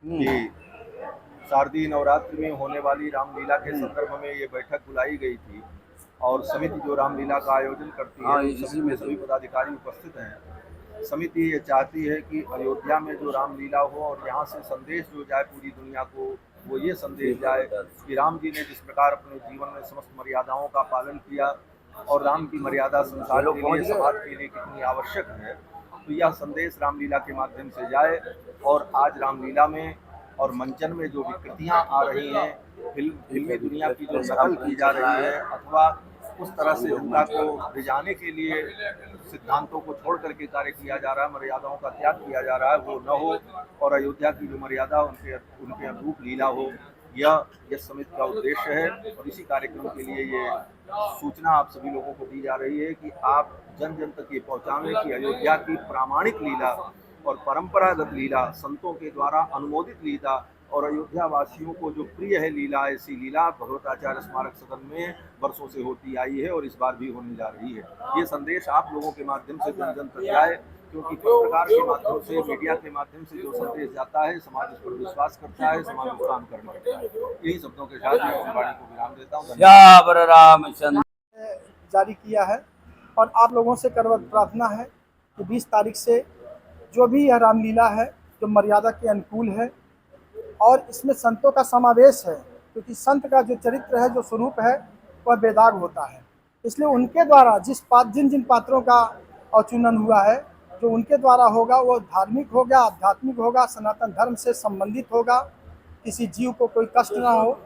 कि शारदीय नवरात्रि में होने वाली रामलीला के संदर्भ में ये बैठक बुलाई गई थी और समिति जो रामलीला का आयोजन करती है समिति में सभी पदाधिकारी उपस्थित हैं। समिति ये चाहती है कि अयोध्या में जो रामलीला हो और यहाँ से संदेश जो जाए पूरी दुनिया को, वो ये संदेश जाए कि राम जी ने जिस प्रकार अपने जीवन में समस्त मर्यादाओं का पालन किया और राम की मर्यादा संसार के लिए, समाज के लिए कितनी आवश्यक है, तो यह संदेश रामलीला के माध्यम से जाए। और आज रामलीला में और मंचन में जो विकृतियां आ रही हैं, फिल्मी दुनिया की जो नकल की जा रही है अथवा उस तरह से जनता को रिझाने के लिए सिद्धांतों को छोड़ करके कार्य किया जा रहा है, मर्यादाओं का त्याग किया जा रहा है, वो न हो और अयोध्या की जो मर्यादा उनके अनुरूप लीला हो, यह समिति का उद्देश्य है। और इसी कार्यक्रम के लिए ये सूचना आप सभी लोगों को दी जा रही है कि आप जन जन तक ये पहुँचाएं कि अयोध्या की प्रामाणिक लीला और परंपरागत लीला, संतों के द्वारा अनुमोदित लीला और अयोध्या वासियों को जो प्रिय है लीला, ऐसी लीला भगवताचार्य स्मारक सदन में वर्षों से होती आई है और इस बार भी होने जा रही है। ये संदेश आप लोगों के माध्यम से जन जन तक जाए, क्योंकि पत्रकार के माध्यम से, मीडिया के माध्यम से जो संदेश जाता है, समाज उस पर विश्वास करता है, समाज उस काम करना करता है। यही शब्दों के साथ मैं वाणी को विराम देता हूँ। जय रामचंद्र जारी किया है और आप लोगों से करवत प्रार्थना है कि 20 तारीख से जो भी यह रामलीला है जो मर्यादा के अनुकूल है और इसमें संतों का समावेश है, क्योंकि संत का जो चरित्र है, जो स्वरूप है, वह बेदाग होता है। इसलिए उनके द्वारा जिन जिन पात्रों का अवचुनन हुआ है, जो उनके द्वारा होगा वो धार्मिक होगा, आध्यात्मिक होगा, सनातन धर्म से संबंधित होगा, किसी जीव को कोई कष्ट ना हो।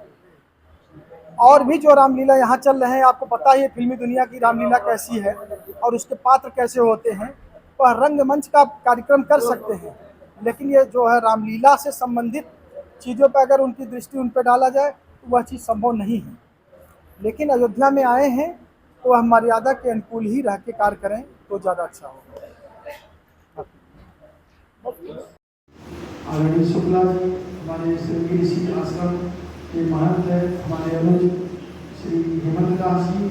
और भी जो रामलीला यहाँ चल रहे हैं, आपको पता ही है फिल्मी दुनिया की रामलीला कैसी है और उसके पात्र कैसे होते हैं। वह रंगमंच का कार्यक्रम कर सकते हैं, लेकिन ये जो है रामलीला से संबंधित चीज़ों पर अगर उनकी दृष्टि उन पर डाला जाए तो वह चीज़ संभव नहीं है। लेकिन अयोध्या में आए हैं तो वह मर्यादा के अनुकूल ही रह के कार्य करें तो ज़्यादा अच्छा होगा। आदरणीय शुक्ला जी हमारे श्री ऋषि आश्रम के महंत है, हमारे अनुज श्री हेमंत दास जी,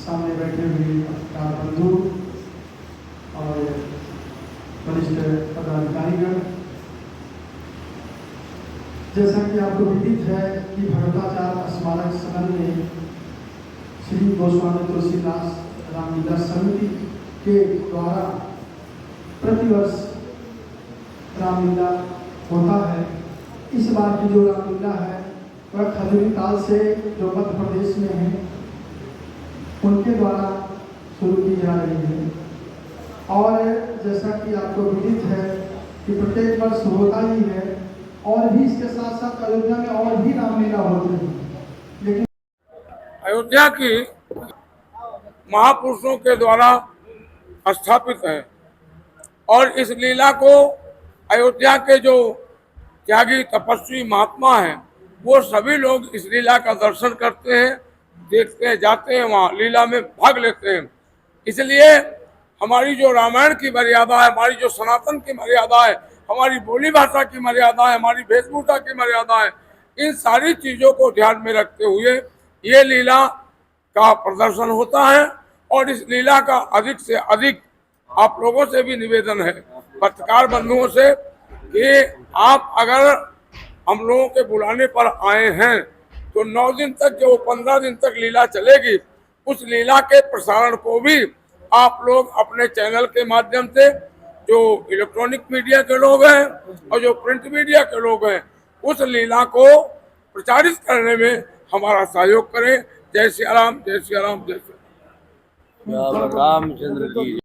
सामने बैठे हुए पत्रकार बंधु और वरिष्ठ पदाधिकारीगण, जैसा कि आपको विदित है कि भगवताचार्य स्मारक सदन में श्री गोस्वामी तुलसीदास रामलीला समिति के द्वारा प्रतिवर्ष रामलीला होता है। इस बार की जो रामलीला है वह खजूरी ताल से जो मध्य प्रदेश में है उनके द्वारा शुरू की जा रही है। और जैसा कि आपको विदित है कि प्रत्येक वर्ष होता ही है और भी इसके साथ साथ अयोध्या में और भी रामलीला होती है। लेकिन अयोध्या की महापुरुषों के द्वारा स्थापित है और इस लीला को अयोध्या के जो त्यागी तपस्वी महात्मा हैं वो सभी लोग इस लीला का दर्शन करते हैं, देखते हैं, जाते हैं, वहाँ लीला में भाग लेते हैं। इसलिए हमारी जो रामायण की मर्यादा है, हमारी जो सनातन की मर्यादा है, हमारी बोली भाषा की मर्यादा है, हमारी वेशभूषा की मर्यादा है, इन सारी चीज़ों को ध्यान में रखते हुए ये लीला का प्रदर्शन होता है। और इस लीला का अधिक से अधिक आप लोगों से भी निवेदन है, पत्रकार बंधुओं से, कि आप अगर हम लोगों के बुलाने पर आए हैं तो 9 दिन तक, जो 15 दिन तक लीला चलेगी, उस लीला के प्रसारण को भी आप लोग अपने चैनल के माध्यम से, जो इलेक्ट्रॉनिक मीडिया के लोग हैं और जो प्रिंट मीडिया के लोग हैं, उस लीला को प्रचारित करने में हमारा सहयोग करें। जय श्री राम, जय श्री राम, जय श्री राम। रामचंद्र की।